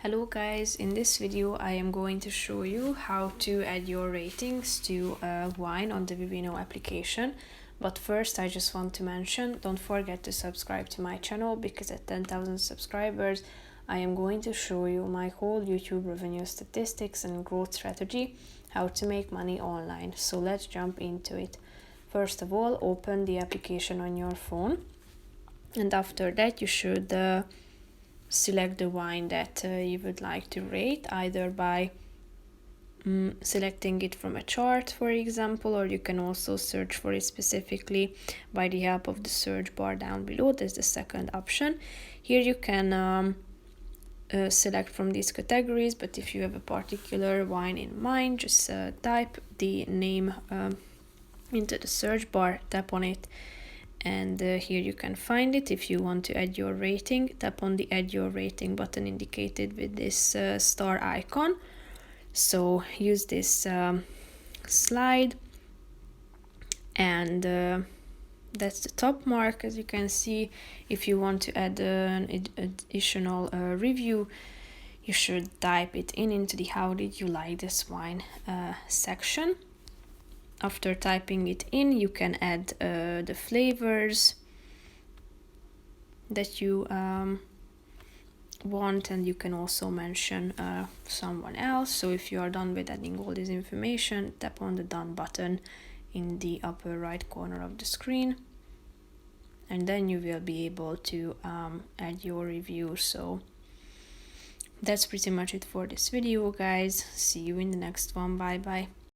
Hello guys, in this video I am going to show you how to add your ratings to wine on the Vivino application. But first I just want to mention, don't forget to subscribe to my channel because at 10,000 subscribers I am going to show you my whole YouTube revenue statistics and growth strategy, how to make money online. So let's jump into it. First of all, open the application on your phone, and after that you should select the wine that you would like to rate, either by selecting it from a chart, for example, or you can also search for it specifically by the help of the search bar down below. That's the second option. Here you can select from these categories, but if you have a particular wine in mind, just type the name into the search bar, tap on it, and here you can find it. If you want to add your rating, tap on the add your rating button indicated with this star icon. So use this slide, and that's the top mark. As you can see, if you want to add an additional review, you should type it into the how did you like this wine section. After typing it in, you can add the flavors that you want, and you can also mention someone else. So if you are done with adding all this information, tap on the done button in the upper right corner of the screen, and then you will be able to add your review. So that's pretty much it for this video, guys. See you in the next one. Bye bye.